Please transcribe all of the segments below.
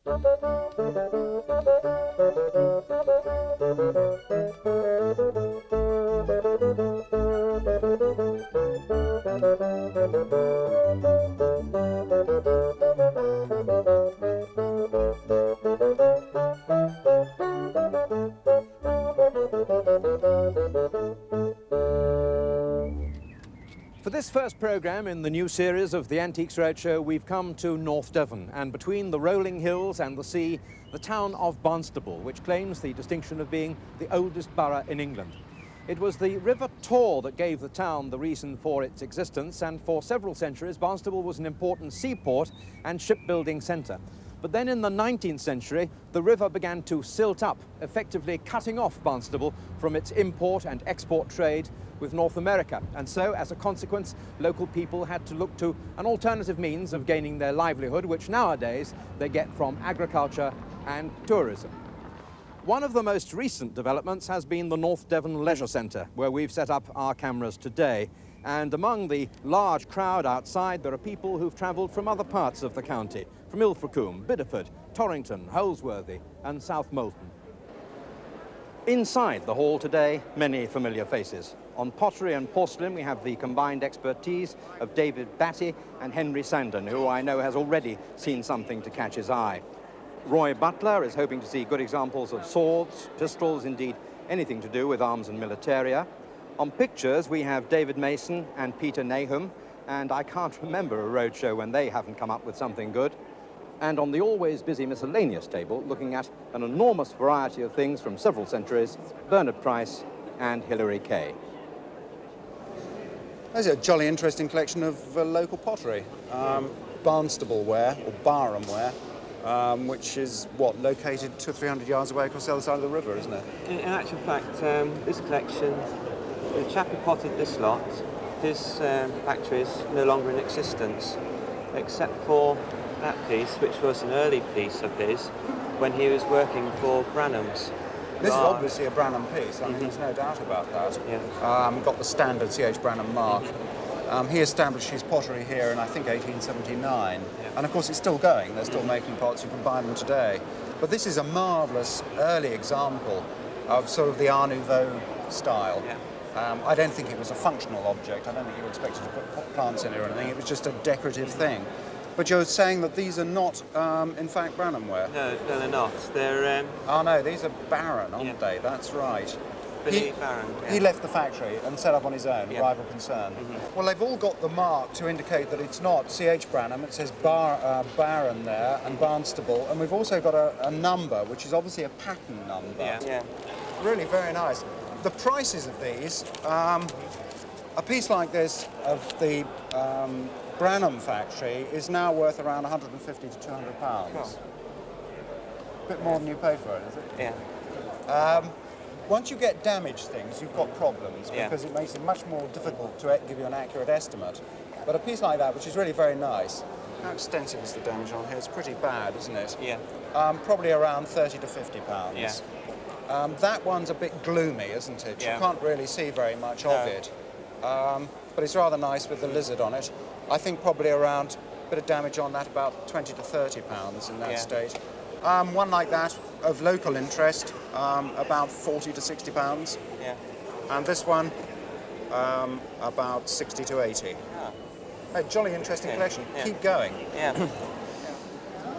For this first programme in the new series of the Antiques Roadshow, we've come to North Devon, and between the rolling hills and the sea, the town of Barnstaple, which claims the distinction of being the oldest borough in England. It was the River Tor that gave the town the reason for its existence, and for several centuries Barnstaple was an important seaport and shipbuilding centre. But then in the 19th century, the river began to silt up, effectively cutting off Barnstaple from its import and export trade with North America. And so, as a consequence, local people had to look to an alternative means of gaining their livelihood, which nowadays they get from agriculture and tourism. One of the most recent developments has been the North Devon Leisure Centre, where we've set up our cameras today. And among the large crowd outside, there are people who've travelled from other parts of the county, from Ilfracombe, Bideford, Torrington, Holsworthy and South Molton. Inside the hall today, many familiar faces. On pottery and porcelain, we have the combined expertise of David Batty and Henry Sandon, who I know has already seen something to catch his eye. Roy Butler is hoping to see good examples of swords, pistols, indeed anything to do with arms and militaria. On pictures, we have David Mason and Peter Nahum, and I can't remember a roadshow when they haven't come up with something good. And on the always busy miscellaneous table, looking at an enormous variety of things from several centuries, Bernard Price and Hilary Kay. There's a jolly interesting collection of local pottery. Barnstaple ware, or Barham ware, which is, located 200 or 300 yards away across the other side of the river, isn't it? In actual fact, this collection, the chap who potted this lot, his factory is no longer in existence, except for that piece, which was an early piece of his, when he was working for Branham's. This is obviously a Branham piece, I mean, there's no doubt about that. Yeah. Got the standard C.H. Branham mark. He established his pottery here in, I think, 1879. Yeah. And of course it's still going, they're still making pots, you can buy them today. But this is a marvellous early example of sort of the Art Nouveau style. Yeah. I don't think it was a functional object, I don't think you were expected to put plants in it or anything, it was just a decorative thing. But you're saying that these are not, in fact, Branham ware? No, they're not. They're... Oh no, these are Baron, aren't they? That's right. Baron, yeah. He left the factory and set up on his own, yeah. rival concern. Well, they've all got the mark to indicate that it's not C.H. Branham. It says Baron there and Barnstaple. And we've also got a number, which is obviously a pattern number. Yeah. Really very nice. The prices of these, a piece like this of the Branham factory is now worth around 150 to 200 pounds. Cool. A bit more than you pay for it, is it? Yeah. Once you get damaged things, you've got problems because it makes it much more difficult to give you an accurate estimate. But a piece like that, which is really very nice, how extensive is the damage on here? It's pretty bad, isn't it? Yeah. Probably around 30 to 50 pounds. Yeah. That one's a bit gloomy, isn't it? Yeah. You can't really see very much of it. But it's rather nice with the lizard on it. I think probably around a bit of damage on that, about 20 to 30 pounds in that state. One like that of local interest, about 40 to 60 pounds. Yeah. And this one, about 60 to 80. A jolly interesting collection. Yeah. Keep going. Yeah.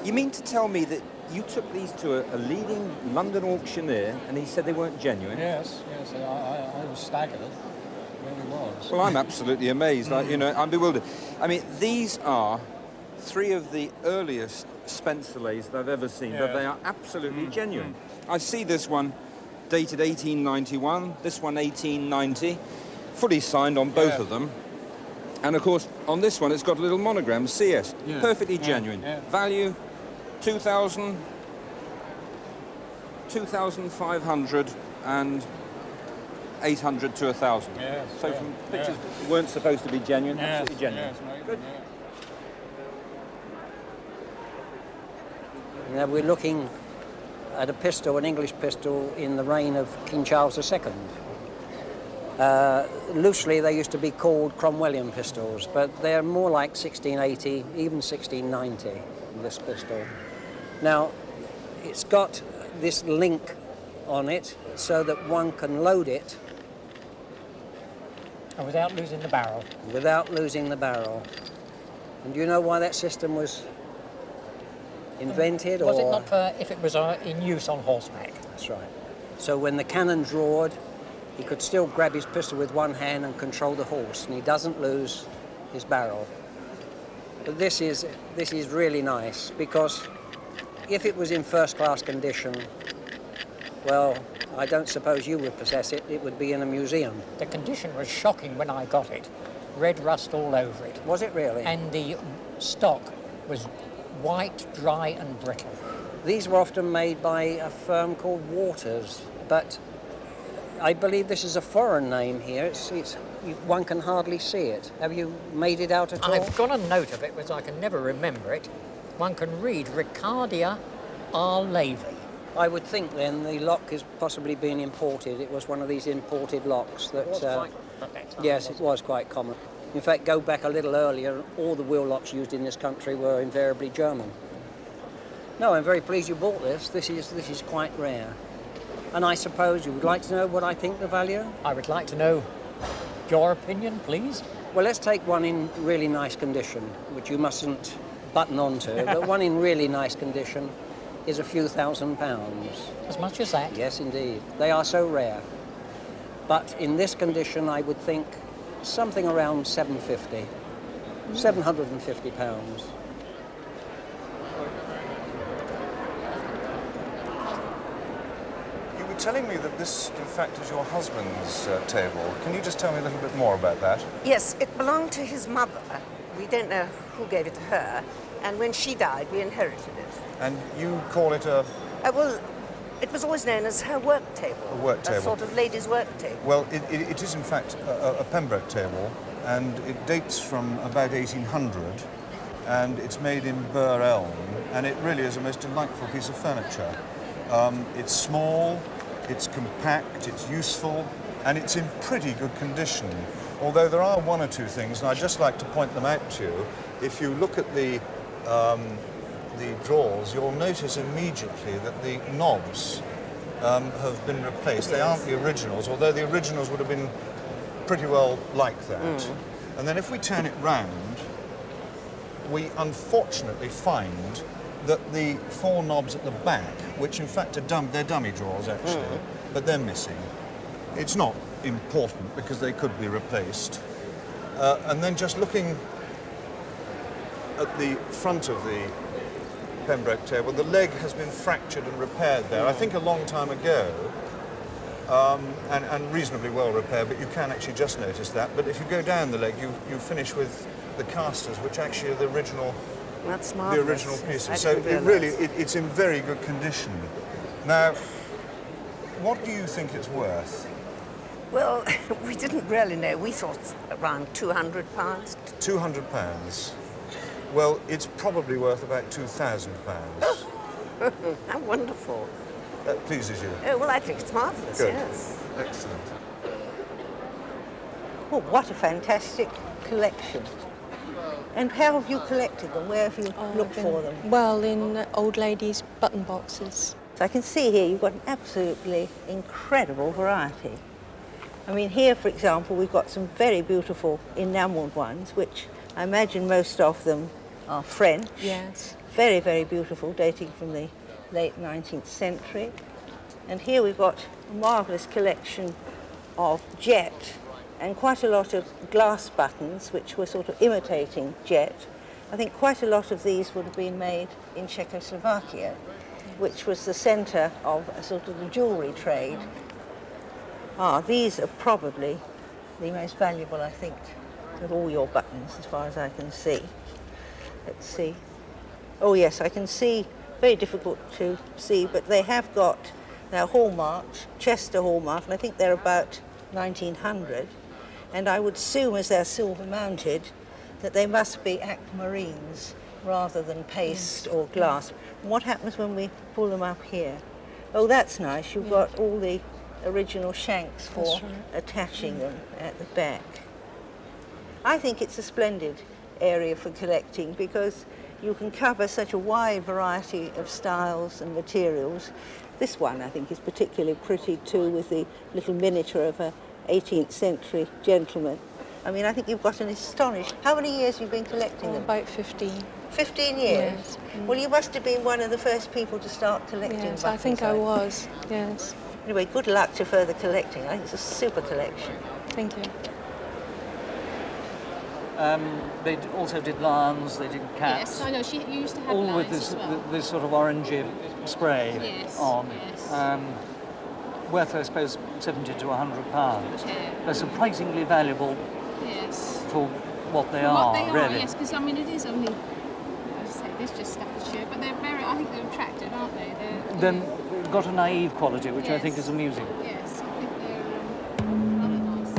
You mean to tell me that you took these to a leading London auctioneer and he said they weren't genuine? Yes, I was staggered. Really was. Well, I'm absolutely amazed. I'm bewildered. I mean, these are three of the earliest Spencerleys I've ever seen, but they are absolutely genuine. I see this one dated 1891, this one 1890, fully signed on both of them. And of course, on this one, it's got a little monogram, CS, perfectly genuine. Value, 2,000, 2,500 and 800 to 1,000. So from pictures weren't supposed to be genuine, absolutely genuine. Good. Now we're looking at a pistol, an English pistol, in the reign of King Charles II. Loosely they used to be called Cromwellian pistols, but they're more like 1680, even 1690, this pistol. Now, it's got this link on it so that one can load it And without losing the barrel. without losing the barrel. And do you know why that system was invented? Was or? it not for if it was in use on horseback? That's right. So when the cannon drawed, he could still grab his pistol with one hand and control the horse, and he doesn't lose his barrel. But this is really nice, because if it was in first-class condition, well, I don't suppose you would possess it. It would be in a museum. The condition was shocking when I got it. Red rust all over it. Was it really? And the stock was white, dry and brittle. These were often made by a firm called Waters, but I believe this is a foreign name here. One can hardly see it. Have you made it out at all? I've got a note of it, but I can never remember it. One can read Ricardia R. Levy. I would think then the lock is possibly being imported. It was one of these imported locks that... It was quite at that time, yes, it wasn't was quite common. In fact, go back a little earlier, all the wheel locks used in this country were invariably German. No, I'm very pleased you bought this. This is quite rare. And I suppose you would like to know what I think the value? I would like to know your opinion, please. Well, let's take one in really nice condition, which you mustn't button onto, but one in really nice condition is a few £1,000s. As much as that? Yes, indeed. They are so rare. But in this condition, I would think something around £750. £750. You were telling me that this, in fact, is your husband's table. Can you just tell me a little bit more about that? Yes, it belonged to his mother. We don't know who gave it to her, and when she died, we inherited it. And you call it a... Well, it was always known as her work table. A work table. A sort of lady's work table. Well, it is, in fact, a Pembroke table, and it dates from about 1800, and it's made in Burr elm, and it really is a most delightful piece of furniture. It's small, it's compact, it's useful, and it's in pretty good condition. Although there are one or two things, and I'd just like to point them out to you. If you look at the drawers, you'll notice immediately that the knobs have been replaced. Yes. They aren't the originals, although the originals would have been pretty well like that. And then if we turn it round, we unfortunately find that the four knobs at the back, which in fact are they're dummy drawers actually, but they're missing. It's not important because they could be replaced. And then just looking at the front of the Pembroke table, the leg has been fractured and repaired there, I think a long time ago, and reasonably well repaired, but you can actually just notice that. But if you go down the leg, you finish with the casters, which actually are the original, That's the original pieces. So it's in very good condition. Now, what do you think it's worth? Well, we didn't really know. We thought around £200. £200. Well, it's probably worth about £2,000. How wonderful. That pleases you? Oh, well, I think it's marvellous, Good. yes. Excellent. Oh, what a fantastic collection. And how have you collected them? Where have you looked for them? Well, in old ladies' button boxes. So I can see here you've got an absolutely incredible variety. I mean, here, for example, we've got some very beautiful enamelled ones, which I imagine most of them are French. Yes. Very, very beautiful, dating from the late 19th century. And here we've got a marvellous collection of jet and quite a lot of glass buttons, which were sort of imitating jet. I think quite a lot of these would have been made in Czechoslovakia, which was the centre of a sort of the jewellery trade. These are probably the most valuable, I think, of all your buttons, as far as I can see. Let's see. Oh yes, I can see, very difficult to see, but they have got their hallmarks, Chester hallmark, and I think they're about 1900. And I would assume, as they're silver mounted, that they must be aquamarines rather than paste or glass. And what happens when we pull them up here? Oh, that's nice. You've got all the original shanks for attaching them at the back. I think it's a splendid area for collecting because you can cover such a wide variety of styles and materials. This one I think is particularly pretty too, with the little miniature of a 18th century gentleman. I mean, I think you've got an astonishing... How many years have you been collecting them? About 15. 15 years? Yes. Well, you must have been one of the first people to start collecting Yes, buttons. I think I was, yes. Anyway, good luck to further collecting. I think it's a super collection. Thank you. They also did lions, they did cats. Yes, I know, she used to have all lions with this, as well. this sort of orangey spray Yes, on. yes. Worth, I suppose, £70 to £100. Yeah. They're surprisingly valuable Yes. for what they For are, what they are, really. yes, because I mean it is only, as I say, it is just Staffordshire, but they're very, I think they're attractive, aren't they? Then got a naive quality, which I think Yes. is amusing. Yes, I think they're rather nice.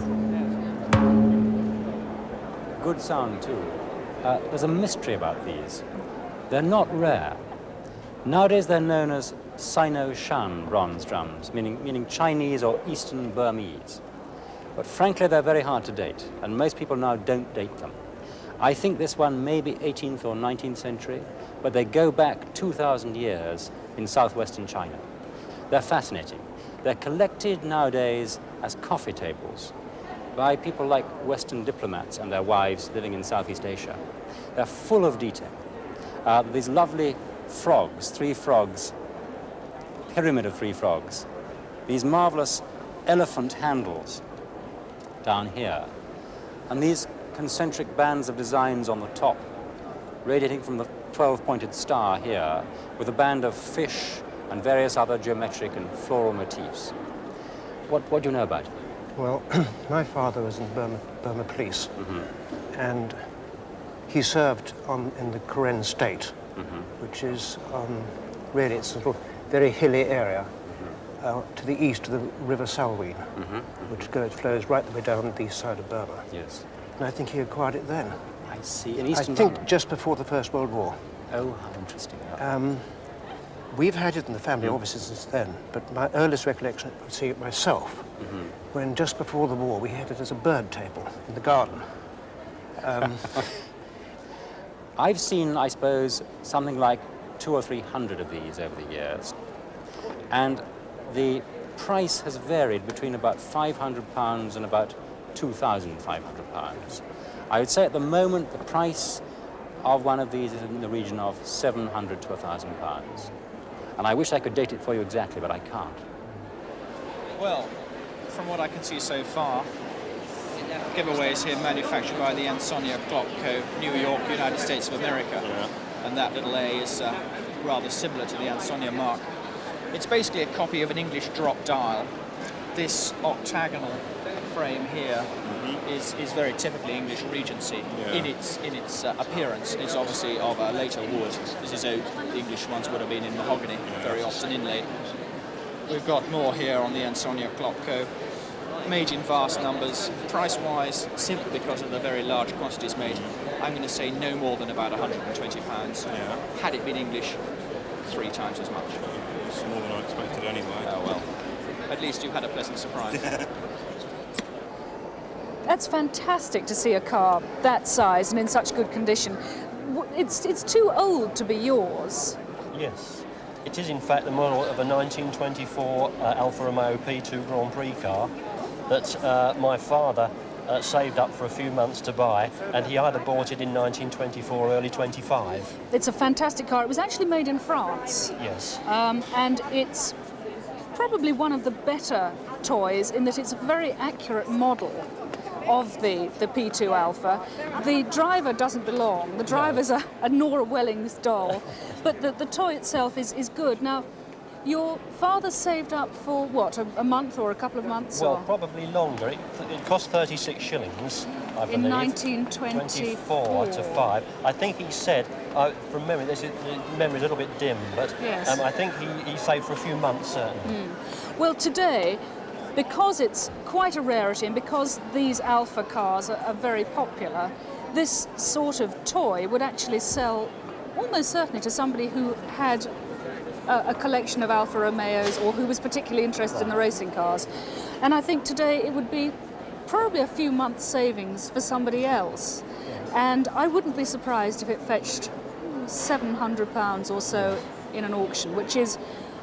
Good sound too. There's a mystery about these. They're not rare. Nowadays they're known as Sino-Shan bronze drums, meaning Chinese or Eastern Burmese. But frankly, they're very hard to date, and most people now don't date them. I think this one may be 18th or 19th century, but they go back 2,000 years in southwestern China. They're fascinating. They're collected nowadays as coffee tables by people like Western diplomats and their wives living in Southeast Asia. They're full of detail. These lovely frogs, 3 frogs, pyramid of 3 frogs, these marvelous elephant handles down here, and these concentric bands of designs on the top, radiating from the 12-pointed star here, with a band of fish and various other geometric and floral motifs. What do you know about it? Well, my father was in Burma Police, and he served in the Karen State, which is really, it's a sort of very hilly area to the east of the River Salween, which flows right the way down the east side of Burma. Yes. And I think he acquired it then. I see. In Eastern I think Burma? just before the First World War. Oh, how interesting. We've had it in the family, obviously, since then, but my earliest recollection of seeing it myself, when just before the war we had it as a bird table in the garden. I've seen, I suppose, something like 200 or 300 of these over the years, and the price has varied between about £500 and about £2,500. I would say at the moment the price of one of these is in the region of £700 to £1,000. And I wish I could date it for you exactly, but I can't. Well, from what I can see so far, giveaways here manufactured by the Ansonia Clock Co., New York, United States of America. And that little A is rather similar to the Ansonia mark. It's basically a copy of an English drop dial. This octagonal frame here is very typically English Regency in its appearance. It's obviously of a later wood. This is oak. The English ones would have been in mahogany, very often inlaid. We've got more here on the Ansonia Clock Co. Made in vast numbers. Price-wise, simply because of the very large quantities made, I'm going to say no more than about £120. Had it been English, 3 times as much. It's more than I expected anyway. Oh well. At least you've had a pleasant surprise. That's fantastic to see a car that size and in such good condition. It's too old to be yours. Yes. It is in fact the model of a 1924 Alfa Romeo P2 Grand Prix car that my father saved up for a few months to buy, and he either bought it in 1924 or early 25. It's a fantastic car. It was actually made in France. Yes. And it's probably one of the better toys in that it's a very accurate model of the P2 Alpha. The driver doesn't belong. The driver's a Nora Welling's doll. But the toy itself is good. Now, your father saved up for, what, a month or a couple of months? Well, or? probably longer. It cost 36 shillings, I believe. In 1924. to 5. I think he said, from memory, the memory's a little bit dim, but yes. I think he saved for a few months, certainly. Well, today, because it's quite a rarity and because these Alpha cars are very popular, this sort of toy would actually sell almost certainly to somebody who had a collection of Alfa Romeos or who was particularly interested in the racing cars. And I think today it would be probably a few months' savings for somebody else. And I wouldn't be surprised if it fetched £700 or so in an auction, which is,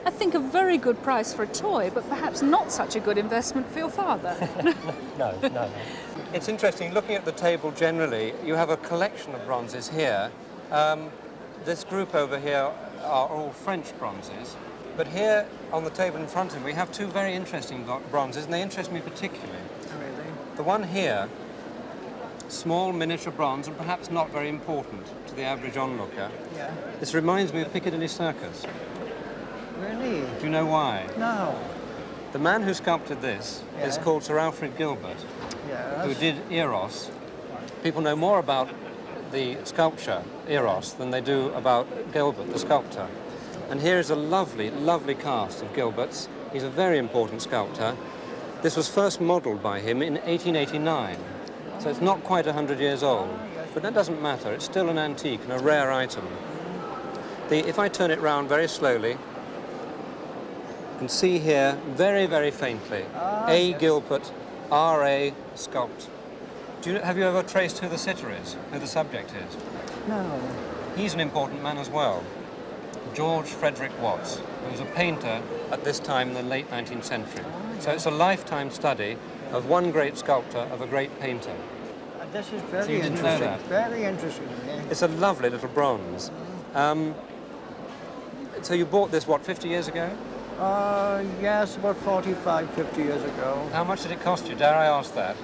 I think, a very good price for a toy, but perhaps not such a good investment for your father. No. It's interesting, looking at the table generally, you have a collection of bronzes here. This group over here are all French bronzes, but here on the table in front of me we have two very interesting bronzes, and they interest me particularly. Really? The one here, small miniature bronze, and perhaps not very important to the average onlooker. Yeah. This reminds me of Piccadilly Circus. Really? Do you know why? No. The man who sculpted this is called Sir Alfred Gilbert, who did Eros. People know more about the sculpture, Eros, than they do about Gilbert, the sculptor. And here is a lovely, lovely cast of Gilbert's. He's a very important sculptor. This was first modelled by him in 1889, so it's not quite 100 years old. But that doesn't matter, it's still an antique and a rare item. If I turn it round very slowly, you can see here, very, very faintly, A. Gilbert, R.A. Sculpt. Have you ever traced who the sitter is, who the subject is? No. He's an important man as well. George Frederick Watts, who was a painter at this time in the late 19th century. So it's a lifetime study of one great sculptor, of a great painter. This is very So you didn't interesting. know that? Very interesting. Yeah. It's a lovely little bronze. So you bought this, what, 50 years ago? Yes, about 45, 50 years ago. How much did it cost you? Dare I ask that?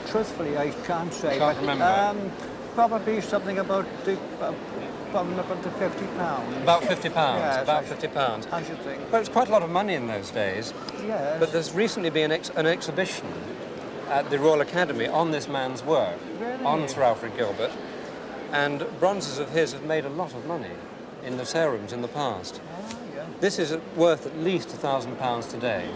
Truthfully, I can't say. Can't remember. Probably something about the £50. About £50, Yes, about £50. I should think. Well, it's quite a lot of money in those days. Yes. But there's recently been an exhibition at the Royal Academy on this man's work, Really? on Sir Alfred Gilbert, and bronzes of his have made a lot of money in the sale rooms in the past. Yeah. This is worth at least £1,000 today.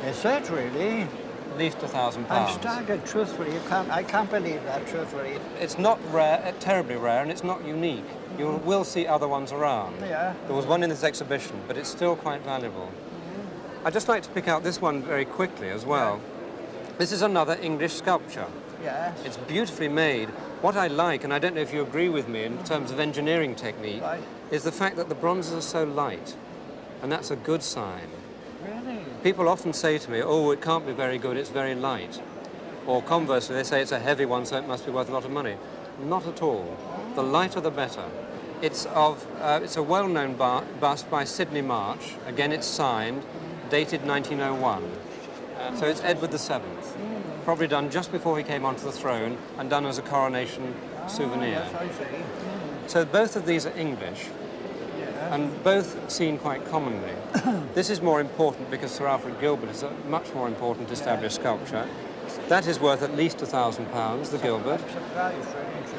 Is that really? At least £1,000. I'm staggered, truthfully. I can't believe that, truthfully. It's not rare, terribly rare, and it's not unique. You will see other ones around. Yeah. There was one in this exhibition, but it's still quite valuable. I'd just like to pick out this one very quickly as well. This is another English sculpture. Yes. It's beautifully made. What I like, and I don't know if you agree with me in terms of engineering technique, is the fact that the bronzes are so light, and that's a good sign. Really? People often say to me, oh, it can't be very good, it's very light. Or conversely, they say it's a heavy one, so it must be worth a lot of money. Not at all. The lighter the better. It's a well-known bust by Sidney March. Again, it's signed, dated 1901. So it's Edward VII, probably done just before he came onto the throne and done as a coronation souvenir. Yes, I see. So both of these are English, and both seen quite commonly. This is more important because Sir Alfred Gilbert is a much more important established sculpture. That is worth at least £1,000, the Gilbert.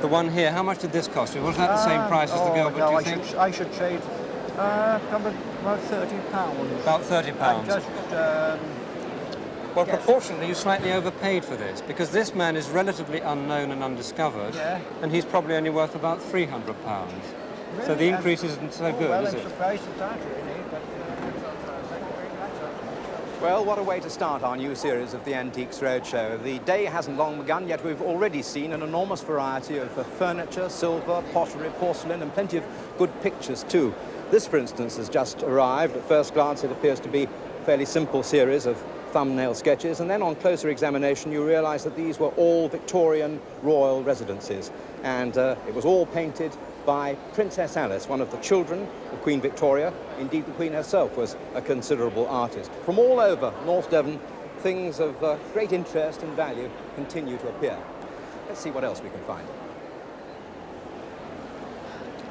The one here, how much did this cost you? Was that the same price as the Gilbert, no, do you think? I should say probably about £30. About £30. I just, well, proportionately, you slightly overpaid for this, because this man is relatively unknown and undiscovered, and he's probably only worth about £300. Really? So the increase isn't so good, well, is I'm it? surprised at that, really, but... Well, what a way to start our new series of the Antiques Roadshow. The day hasn't long begun, yet we've already seen an enormous variety of furniture, silver, pottery, porcelain, and plenty of good pictures too. This, for instance, has just arrived. At first glance, it appears to be a fairly simple series of thumbnail sketches, and then on closer examination you realise that these were all Victorian royal residences, and it was all painted by Princess Alice, one of the children of Queen Victoria. Indeed, the Queen herself was a considerable artist. From all over North Devon, things of great interest and value continue to appear. Let's see what else we can find.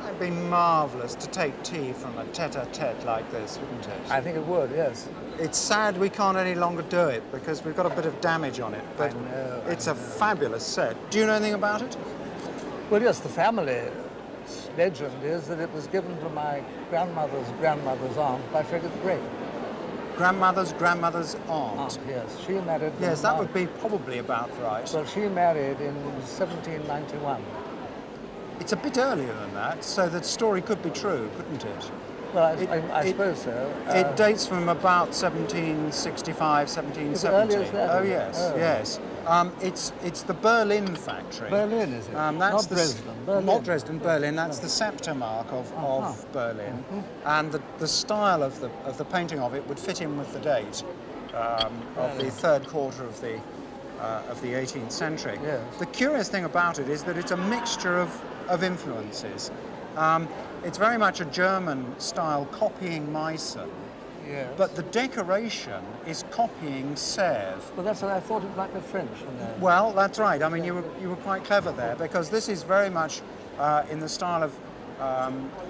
It'd be marvellous to take tea from a tete-a-tete like this, wouldn't it? I think it would, yes. It's sad we can't any longer do it because we've got a bit of damage on it, but it's a fabulous set. Do you know anything about it? Well, yes, the family legend is that it was given to my grandmother's grandmother's aunt by Frederick the Great. Grandmother's grandmother's aunt? Yes, she married... Yes, that would be probably about right. Well, she married in 1791. It's a bit earlier than that, so the story could be true, couldn't it? Well, I suppose so. It dates from about 1765, 1770. Is it earlier as that? Oh, yes, yes. It's the Berlin factory. Berlin, is it? That's Not Dresden. Berlin. Not Dresden, Berlin. That's the scepter mark of Berlin. And the style of the painting of it would fit in with the date of the third quarter of the 18th century. Yes. The curious thing about it is that it's a mixture of influences. It's very much a German style copying Meissen. Yes. But the decoration is copying Sèvres. Well, that's what I thought it might be French. Well, that's right. I mean, you were quite clever there, because this is very much in the style of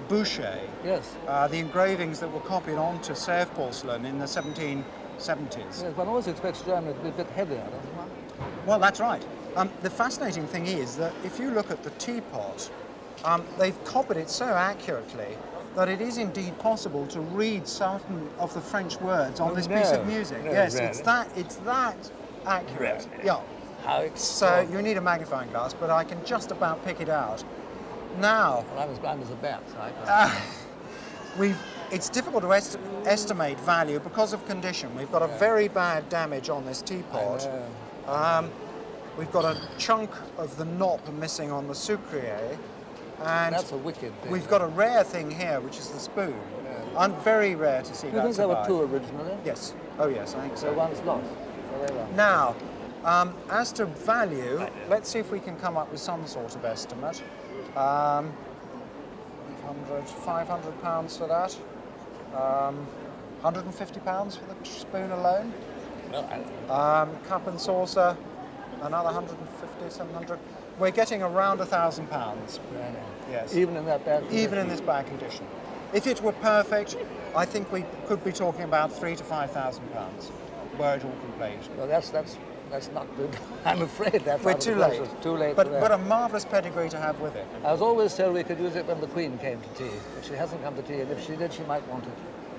Boucher. Yes. The engravings that were copied onto Sèvres porcelain in the 1770s. Yes, one always expects Germany to be a bit heavier, doesn't one? Well, that's right. The fascinating thing is that if you look at the teapot, they've copied it so accurately that it is indeed possible to read certain of the French words on this piece of music. No, yes, really. it's that accurate. Really? Yeah. How So extraordinary. you need a magnifying glass, but I can just about pick it out. Now, Well, I was blind as a bat, so I can't. it's difficult to estimate value because of condition. We've got a very bad damage on this teapot. We've got a chunk of the knob missing on the sucrier. And That's a wicked thing. we've got a rare thing here, which is the spoon. Very rare to see Do you that think there were survive. two originally? Yes. Oh, yes, I think so. So one's lost. So there we are. Now, as to value, let's see if we can come up with some sort of estimate. 500 pounds for that. 150 pounds for the spoon alone. Cup and saucer, another 150, 700. We're getting around £1,000. Yes. Even in that bad condition? Even in this bad condition. If it were perfect, I think we could be talking about £3,000 to £5,000 were it all complete. Well, that's not good. I'm afraid that's We're out of too the late. process. Too late But for that. a marvellous pedigree to have with it. I was always told we could use it when the Queen came to tea, but she hasn't come to tea, and if she did, she might want it.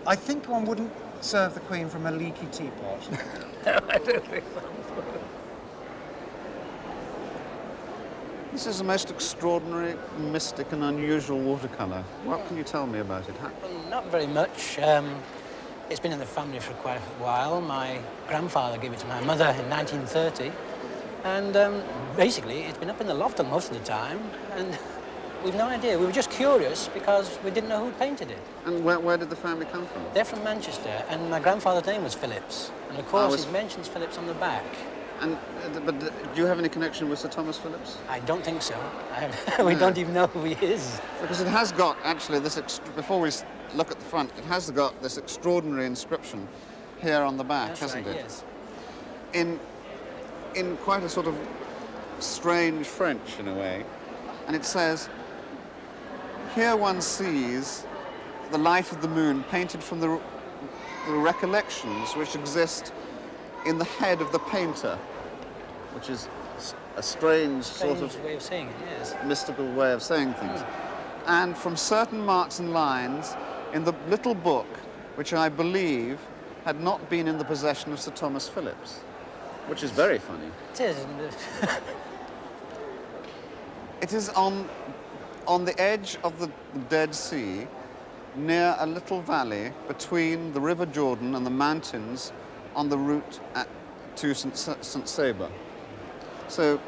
I think one wouldn't serve the Queen from a leaky teapot. I don't think so. This is a most extraordinary, mystic and unusual watercolour. What can you tell me about it? Not very much. It's been in the family for quite a while. My grandfather gave it to my mother in 1930. And basically, it's been up in the loft most of the time. And we've no idea. We were just curious because we didn't know who painted it. And where did the family come from? They're from Manchester, and my grandfather's name was Phillips. And of course, he mentions Phillips on the back. And but do you have any connection with Sir Thomas Phillips? I don't think so. We don't even know who he is. Because it has got, actually, this before we look at the front, it has got this extraordinary inscription here on the back, That's hasn't right, it? yes. In quite a sort of strange French, in a way. And it says, "Here one sees the light of the moon painted from the recollections which exist in the head of the painter," which is a strange sort of way of saying it, yes. mystical way of saying things. And from certain marks and lines in the little book, which I believe had not been in the possession of Sir Thomas Phillips, which is very funny. It is, isn't it? It is on the edge of the Dead Sea, near a little valley between the River Jordan and the mountains on the route to St. Saber. So,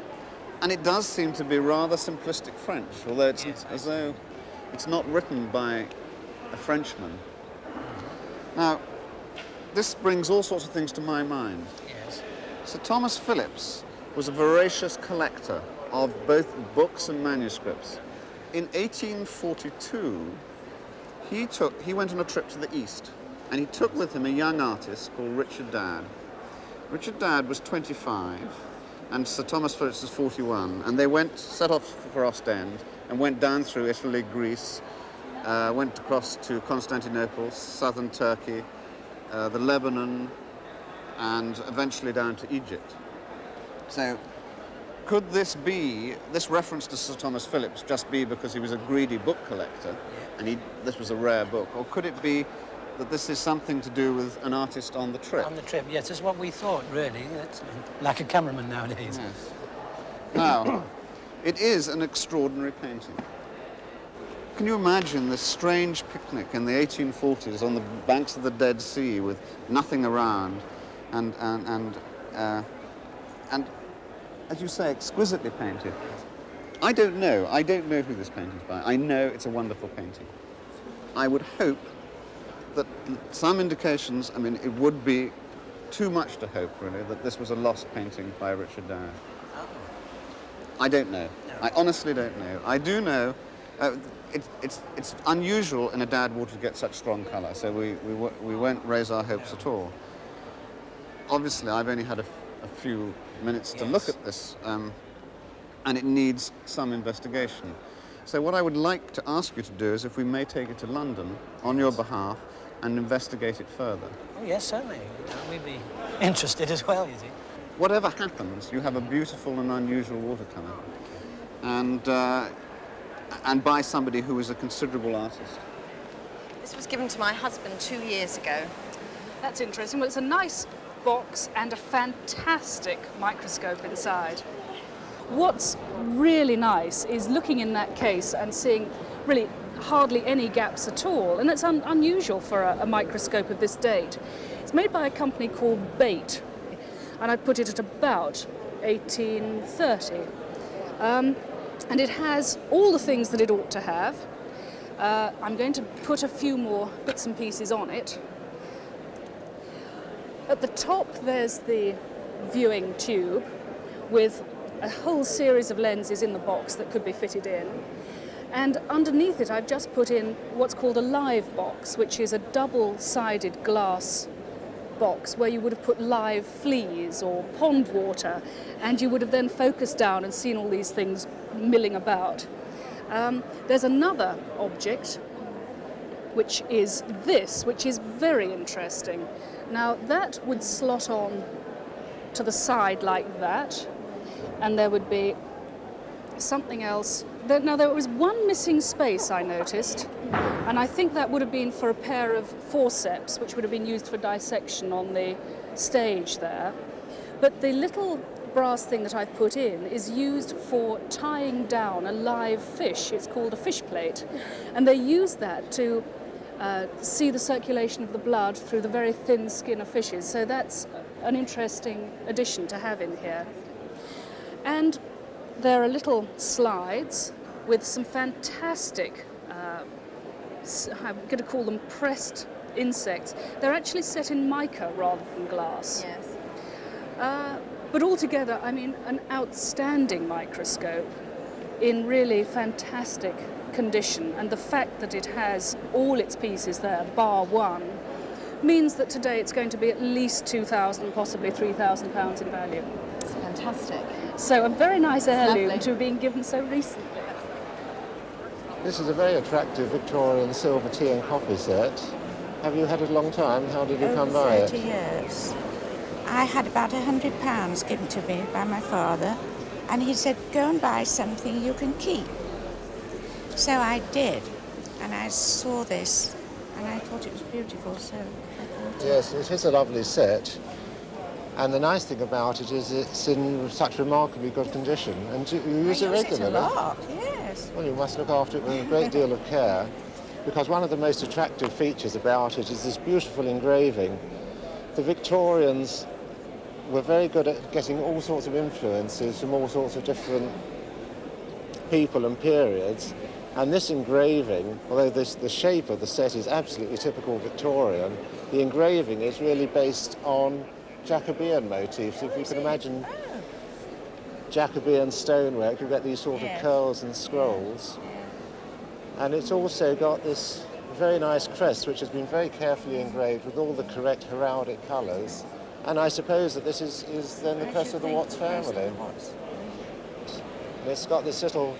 and it does seem to be rather simplistic French, although it's as though it's not written by a Frenchman. Now, this brings all sorts of things to my mind. Yes. Sir Thomas Phillips was a voracious collector of both books and manuscripts. In 1842, he went on a trip to the East, and he took with him a young artist called Richard Dadd. Richard Dadd was 25, and Sir Thomas Phillips was 41, and they set off for Ostend and went down through Italy, Greece, went across to Constantinople, southern Turkey, the Lebanon, and eventually down to Egypt. So, could this reference to Sir Thomas Phillips just be because he was a greedy book collector, and this was a rare book, or could it be that this is something to do with an artist on the trip? On the trip, yes, that's what we thought, really. It's like a cameraman nowadays. Yes. Now, it is an extraordinary painting. Can you imagine this strange picnic in the 1840s on the banks of the Dead Sea with nothing around and as you say, exquisitely painted? I don't know. I don't know who this painting is by. I know it's a wonderful painting. I would hope that some indications, I mean, it would be too much to hope, really, that this was a lost painting by Richard Dyer. I don't know. I honestly don't know. I do know it's unusual in a Dad water to get such strong colour, so we won't raise our hopes at all. Obviously, I've only had a few minutes to look at this, and it needs some investigation. So what I would like to ask you to do is if we may take it to London on your behalf and investigate it further. Oh, yes, certainly. We'd be interested as well, you see. Whatever happens, you have a beautiful and unusual watercolour, and by somebody who is a considerable artist. This was given to my husband 2 years ago. That's interesting. Well, it's a nice box and a fantastic microscope inside. What's really nice is looking in that case and seeing really hardly any gaps at all, and that's unusual for a microscope of this date. It's made by a company called Bait, and I'd put it at about 1830. And it has all the things that it ought to have. I'm going to put a few more bits and pieces on it. At the top there's the viewing tube with a whole series of lenses in the box that could be fitted in. And underneath it I've just put in what's called a live box, which is a double-sided glass box where you would have put live fleas or pond water, and you would have then focused down and seen all these things milling about. There's another object, which is this, which is very interesting. Now that would slot on to the side like that, and there would be something else. Now there was one missing space I noticed, and I think that would have been for a pair of forceps, which would have been used for dissection on the stage there. But the little brass thing that I've put in is used for tying down a live fish. It's called a fish plate, and they use that to see the circulation of the blood through the very thin skin of fishes. So that's an interesting addition to have in here. And there are little slides with some fantastic, I'm going to call them pressed insects. They're actually set in mica rather than glass. Yes. But altogether, I mean, an outstanding microscope in really fantastic condition, and the fact that it has all its pieces there, bar one, means that today it's going to be at least £2,000, possibly £3,000 in value. It's fantastic. So a very nice heirloom to have been given so recently. This is a very attractive Victorian silver tea and coffee set. Have you had it a long time? How did you come by it? 30 years. I had about £100 given to me by my father, and he said, go and buy something you can keep. So I did, and I saw this, and I thought it was beautiful, so I bought it. Yes, it is a lovely set. And the nice thing about it is it's in such remarkably good condition, and you use it regularly. I use it a lot, yes. Well, you must look after it with a great deal of care, because one of the most attractive features about it is this beautiful engraving. The Victorians were very good at getting all sorts of influences from all sorts of different people and periods, and this engraving, although the shape of the set is absolutely typical Victorian, the engraving is really based on Jacobean motifs. If you can imagine Jacobean stonework, you get these sort of curls and scrolls. And it's also got this very nice crest, which has been very carefully engraved with all the correct heraldic colours. And I suppose that this is then the crest of the Watts family. And it's got this little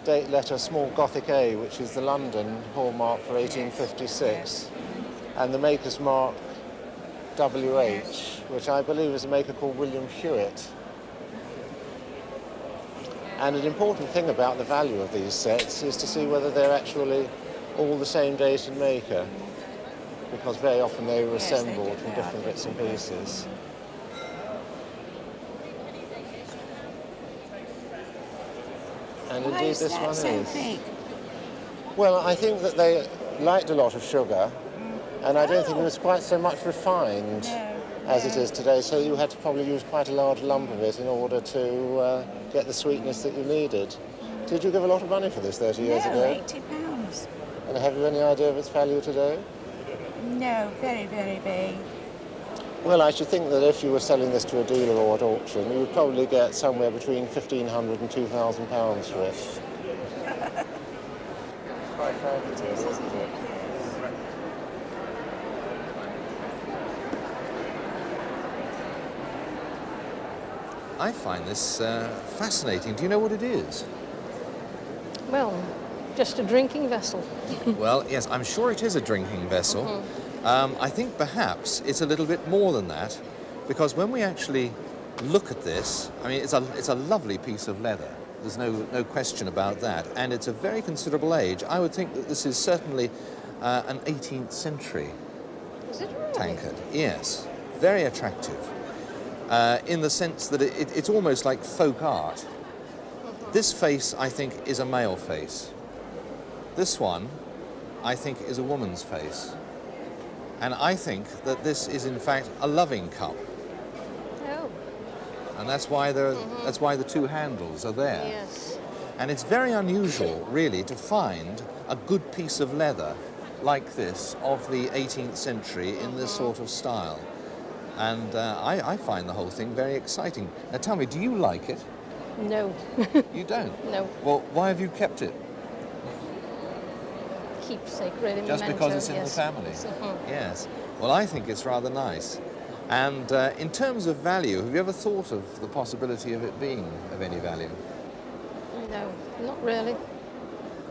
date letter, small Gothic A, which is the London hallmark for 1856, and the maker's mark WH, which I believe is a maker called William Hewitt. And an important thing about the value of these sets is to see whether they're actually all the same date and maker, because very often they were assembled from different bits and pieces. And indeed this one is. Well, I think that they liked a lot of sugar, and I don't think it was quite so much refined as it is today, so you had to probably use quite a large lump of it in order to get the sweetness that you needed. Did you give a lot of money for this 30 years ago? £80. And have you any idea of its value today? No, very, very vague. Well, I should think that if you were selling this to a dealer or at auction, you would probably get somewhere between £1,500 and £2,000 for it. Quite frank it is, isn't it? I find this fascinating. Do you know what it is? Well, just a drinking vessel. Well, yes, I'm sure it is a drinking vessel. I think perhaps it's a little bit more than that, because when we actually look at this, I mean, it's a lovely piece of leather. There's no question about that, and it's a very considerable age. I would think that this is certainly an 18th century tankard. Yes, very attractive, in the sense that it's almost like folk art. This face, I think, is a male face. This one, I think, is a woman's face. And I think that this is, in fact, a loving cup. Oh. And that's why that's why the two handles are there. Yes. And it's very unusual, really, to find a good piece of leather like this of the 18th century in this sort of style. And I find the whole thing very exciting. Now, tell me, do you like it? No. You don't? No. Well, why have you kept it? Keepsake, really. Just memento, because it's in yes. the family? Yes. Well, I think it's rather nice. And in terms of value, have you ever thought of the possibility of it being of any value? No, not really.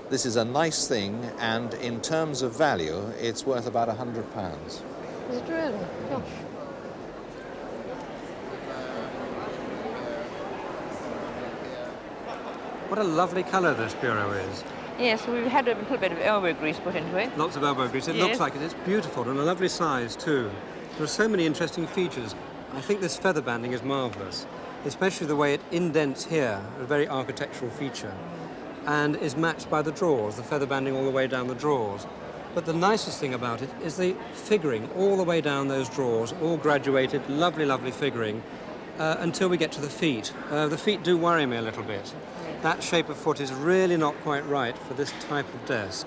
This is a nice thing, and in terms of value, it's worth about £100. Is it really? Gosh. What a lovely colour this bureau is. Yes, we've had a little bit of elbow grease put into it. Lots of elbow grease. It looks like it. It's beautiful and a lovely size too. There are so many interesting features. I think this feather banding is marvellous, especially the way it indents here, a very architectural feature, and is matched by the drawers, the feather banding all the way down the drawers. But the nicest thing about it is the figuring all the way down those drawers, all graduated, lovely, lovely figuring, until we get to the feet. The feet do worry me a little bit. That shape of foot is really not quite right for this type of desk.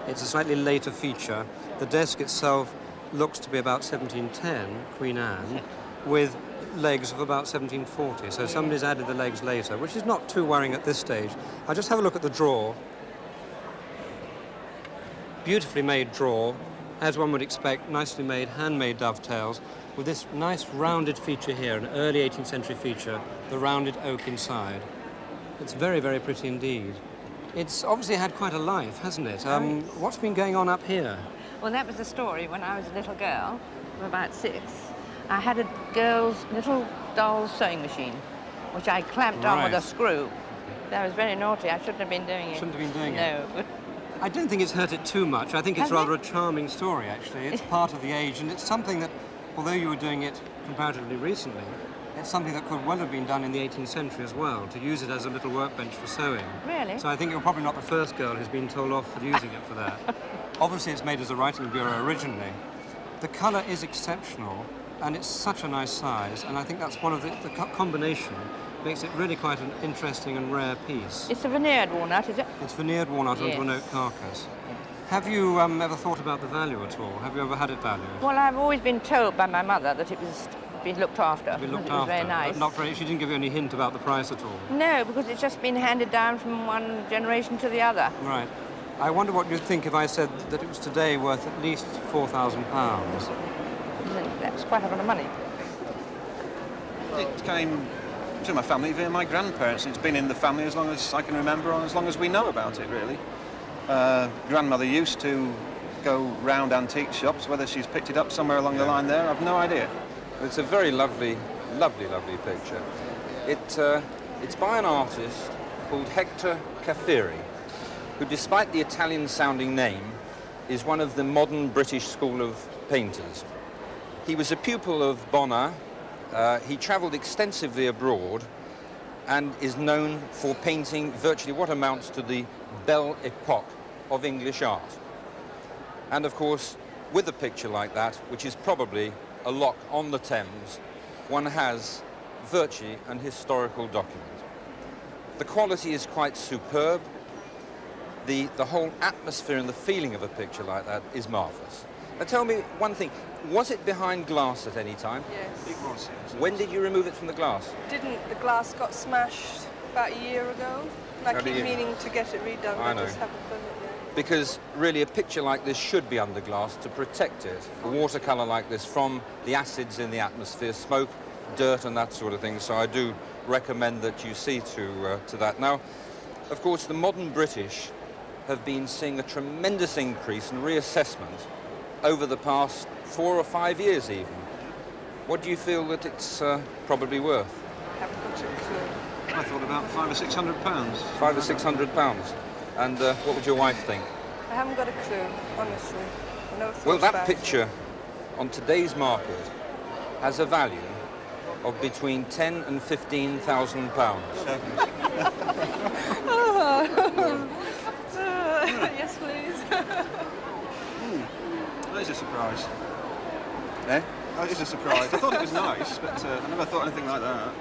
It's a slightly later feature. The desk itself looks to be about 1710, Queen Anne, with legs of about 1740. So somebody's added the legs later, which is not too worrying at this stage. I'll just have a look at the drawer. Beautifully made drawer, as one would expect, nicely made, handmade dovetails, with this nice rounded feature here, an early 18th century feature, the rounded oak inside. It's very, very pretty indeed. It's obviously had quite a life, hasn't it? What's been going on up here? Well, that was the story when I was a little girl, of about 6. I had a girl's little doll's sewing machine, which I clamped on with a screw. That was very naughty. I shouldn't have been doing it. Shouldn't have been doing it. No. I don't think it's hurt it too much. I think it's rather a charming story, actually. It's part of the age, and it's something that, although you were doing it comparatively recently, it's something that could well have been done in the 18th century as well, to use it as a little workbench for sewing. Really? So I think you're probably not the first girl who's been told off for using it for that. Obviously, it's made as a writing bureau originally. The colour is exceptional, and it's such a nice size, and I think that's one of the combination makes it really quite an interesting and rare piece. It's a veneered walnut, is it? It's veneered walnut onto an oak carcass. Have you ever thought about the value at all? Have you ever had it valued? Well, I've always been told by my mother that it was been looked after. Been looked it was after, very nice. but not very. She didn't give you any hint about the price at all. No, because it's just been handed down from one generation to the other. Right. I wonder what you'd think if I said that it was today worth at least £4,000. That's quite a lot of money. It came to my family via my grandparents. It's been in the family as long as I can remember, and as long as we know about it, really. Grandmother used to go round antique shops. Whether she's picked it up somewhere along the line there, I've no idea. It's a very lovely, lovely, lovely picture. It's by an artist called Hector Cafferi, who, despite the Italian-sounding name, is one of the modern British school of painters. He was a pupil of Bonnat. He travelled extensively abroad and is known for painting virtually what amounts to the Belle Epoque of English art. And of course, with a picture like that, which is probably a lock on the Thames, one has virtually an historical document. The quality is quite superb. The whole atmosphere and the feeling of a picture like that is marvellous. Now tell me one thing, was it behind glass at any time? Yes. It was, yes. When did you remove it from the glass? The glass got smashed about a year ago, and I keep meaning to get it redone, but I just haven't done it yet. Because really a picture like this should be under glass to protect it, a watercolour like this, from the acids in the atmosphere, smoke, dirt and that sort of thing. So I do recommend that you see to that. Now, of course, the modern British have been seeing a tremendous increase in reassessment over the past 4 or 5 years even. What do you feel that it's probably worth? I haven't got a clue. I thought about £500 or £600. £500 or £600. And what would your wife think? I haven't got a clue, honestly. Well, that picture on today's market has a value of between £10,000 and £15,000. Yes, please. That is a surprise. Eh? That is a surprise. I thought it was nice, but I never thought anything like that.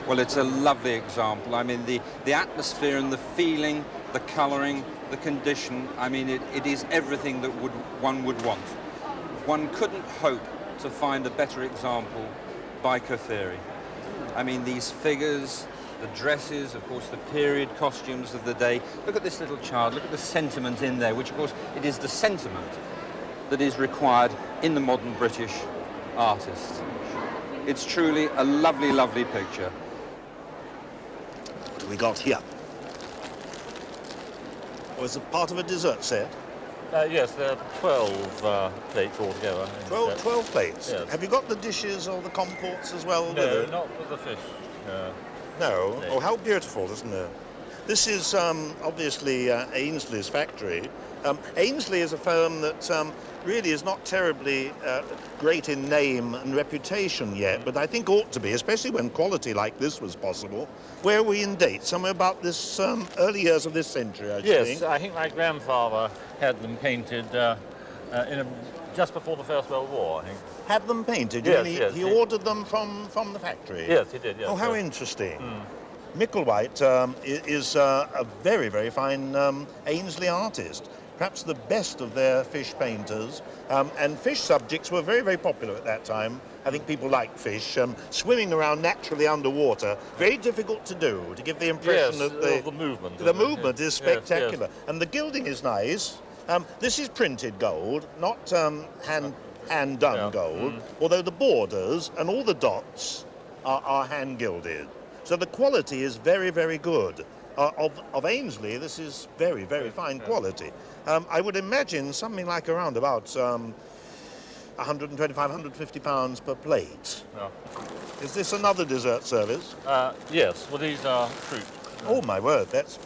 Well, it's a lovely example. I mean, the atmosphere and the feeling, the colouring, the condition, I mean, it is everything that one would want. One couldn't hope to find a better example by Kotheri. I mean, these figures, the dresses, of course, the period costumes of the day. Look at this little child, look at the sentiment in there, which, of course, it is the sentiment that is required in the modern British artist. It's truly a lovely, lovely picture. What have we got here? Was it part of a dessert set? Yes, there are 12 plates altogether. 12 plates? Yes. Have you got the dishes or the comports as well? No, not with the fish. No? plate. Oh, how beautiful, isn't it? This is obviously Ainsley's factory. Ainsley is a firm that really is not terribly great in name and reputation yet, but I think ought to be, especially when quality like this was possible. Where are we in date? Somewhere about this early years of this century, I think. Yes, I think my grandfather had them painted just before the First World War, I think. Had them painted? Yes, You mean yes. he ordered them from the factory? Yes, he did, yes. Oh, how interesting. Micklewhite is a very, very fine Ainsley artist, perhaps the best of their fish painters, and fish subjects were very, very popular at that time. I think people like fish. Swimming around naturally underwater, very difficult to do, to give the impression Yes, that the movement. The movement is Yes, spectacular. yes. And the gilding is nice. This is printed gold, not hand-done gold, although the borders and all the dots are hand-gilded. So the quality is very, very good. Of Ainsley, this is very, very fine quality. I would imagine something like around about £125, £150 per plate. Yeah. Is this another dessert service? Yes, well, these are fruit. Oh, my word, that's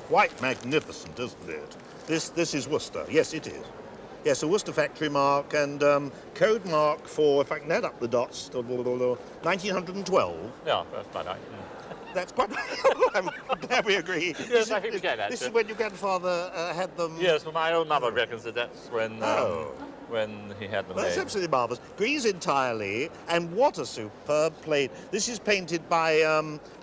quite magnificent, isn't it? This is Worcester. Yes, it is. Yes, a Worcester factory mark and code mark for, if I can add up the dots, 1912. Yeah, that's about right. That's quite... I'm glad we agree. Yes, I think we can, actually. This is when your grandfather had them... Yes, well, my own mother reckons that that's when he had them Well, that's made. absolutely marvellous. Grease entirely, and what a superb plate. This is painted by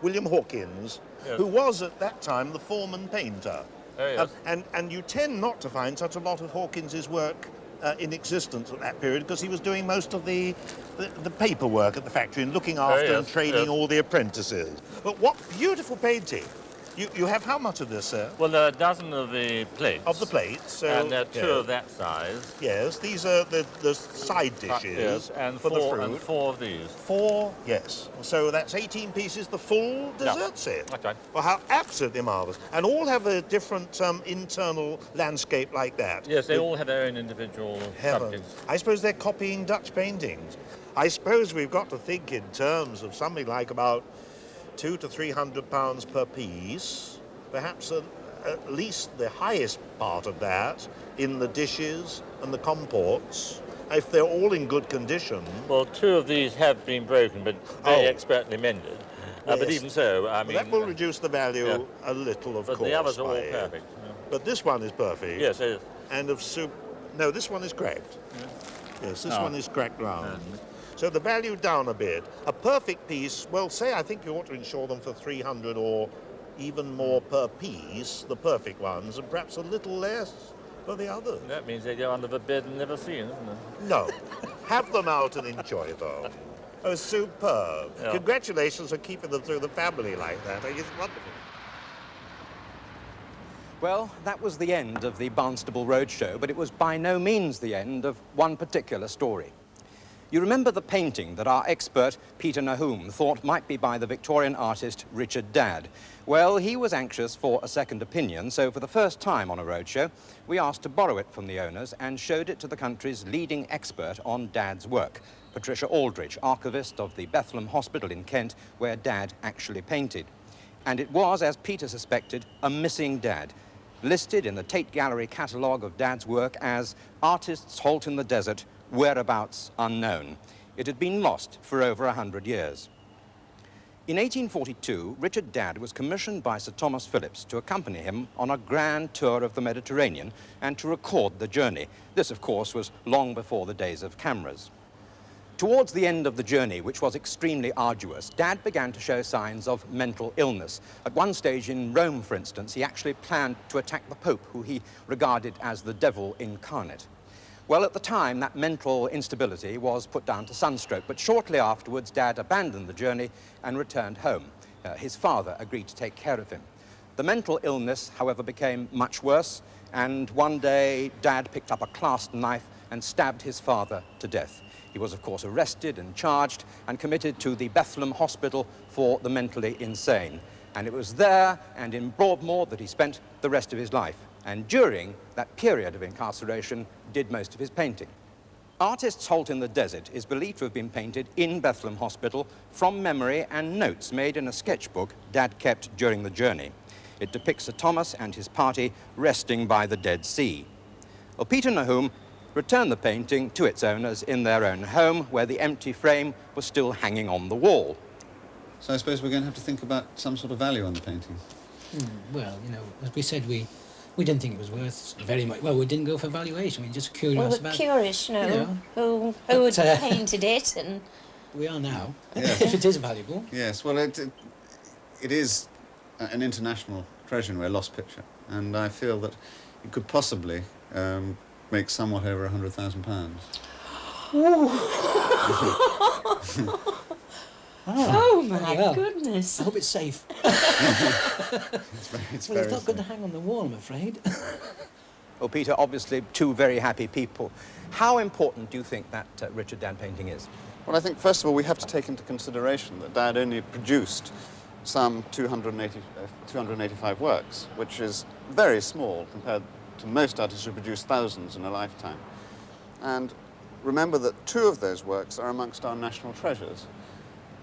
William Hawkins, Yes. who was at that time the foreman painter. Oh, yes. And you tend not to find such a lot of Hawkins's work in existence at that period because he was doing most of the paperwork at the factory and looking after and training all the apprentices. But what beautiful painting. You have how much of this, sir? Well, there are a dozen of the plates. Of the plates. So, and there are two of that size. Yes, these are the side dishes yes, and for the fruit. And 4 of these. 4, yes. So that's 18 pieces, the full dessert set. Okay. Well, how absolutely marvellous. And all have a different internal landscape like that. Yes, they all have their own individual subjects. I suppose they're copying Dutch paintings. I suppose we've got to think in terms of something like about £200 to £300 per piece, perhaps at least the highest part of that in the dishes and the comports, if they're all in good condition. Well, 2 of these have been broken, but very expertly mended. But Yes. even so, I mean... Well, that will reduce the value a little, of course. But the others are all perfect. But this one is perfect. Yes, it is. And of soup... No, this one is cracked. Yes, this one is cracked round. So the value down a bit. A perfect piece, well, say I think you ought to insure them for 300 or even more per piece, the perfect ones, and perhaps a little less for the others. That means they go under the bed and never seen, isn't it? No. Have them out and enjoy them. Oh, superb. Yeah. Congratulations on keeping them through the family like that. I think it's wonderful. Well, that was the end of the Barnstaple Roadshow, but it was by no means the end of one particular story. You remember the painting that our expert, Peter Nahum, thought might be by the Victorian artist Richard Dadd. Well, he was anxious for a second opinion, so for the first time on a roadshow, we asked to borrow it from the owners and showed it to the country's leading expert on Dadd's work, Patricia Aldridge, archivist of the Bethlehem Hospital in Kent, where Dadd actually painted. And it was, as Peter suspected, a missing Dadd, listed in the Tate Gallery catalogue of Dadd's work as Artist's Halt in the Desert, Whereabouts Unknown. It had been lost for over 100 years. In 1842, Richard Dadd was commissioned by Sir Thomas Phillips to accompany him on a grand tour of the Mediterranean and to record the journey. This, of course, was long before the days of cameras. Towards the end of the journey, which was extremely arduous, Dadd began to show signs of mental illness. At one stage in Rome, for instance, he actually planned to attack the Pope, who he regarded as the devil incarnate. Well, at the time, that mental instability was put down to sunstroke, but shortly afterwards, Dadd abandoned the journey and returned home. His father agreed to take care of him. The mental illness, however, became much worse, and one day, Dadd picked up a clasp knife and stabbed his father to death. He was, of course, arrested and charged and committed to the Bethlehem Hospital for the mentally insane. And it was there and in Broadmoor that he spent the rest of his life. And during that period of incarceration, did most of his painting. Artist's Halt in the Desert is believed to have been painted in Bethlehem Hospital from memory and notes made in a sketchbook Dadd kept during the journey. It depicts Sir Thomas and his party resting by the Dead Sea. Well, Peter Nahum returned the painting to its owners in their own home, where the empty frame was still hanging on the wall. So I suppose we're going to have to think about some sort of value on the painting. Well, you know, as we said, we didn't think it was worth very much. Well, we didn't go for valuation. We were just curious well, we're about. Curious, who had painted it, and we are now. Yes. If it is valuable. Yes. Well, it is an international treasure in a way, a lost picture, and I feel that it could possibly make somewhat over £100,000. Oh my goodness! I hope it's safe. It's not good to hang on the wall, I'm afraid. Well, Peter, obviously two very happy people. How important do you think that Richard Dadd painting is? Well, I think, first of all, we have to take into consideration that Dadd only produced some 285 works, which is very small compared to most artists who produce thousands in a lifetime. And remember that 2 of those works are amongst our national treasures.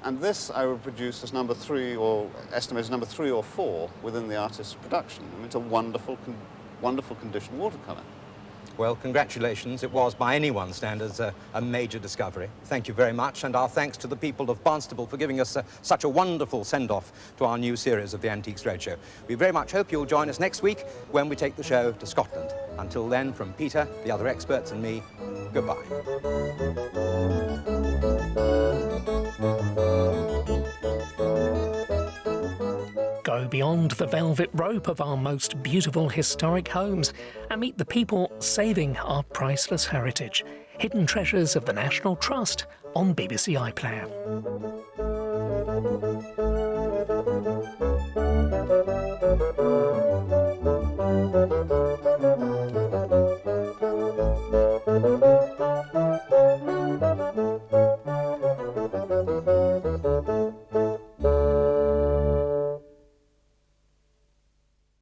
And this I would produce as number 3, or estimated as number 3 or 4 within the artist's production. I mean, it's a wonderful condition watercolour. Well, congratulations. It was, by anyone's standards, a major discovery. Thank you very much, and our thanks to the people of Barnstaple for giving us such a wonderful send-off to our new series of the Antiques Roadshow. We very much hope you'll join us next week when we take the show to Scotland. Until then, from Peter, the other experts, and me, goodbye. Go beyond the velvet rope of our most beautiful historic homes and meet the people saving our priceless heritage. Hidden Treasures of the National Trust on BBC iPlayer.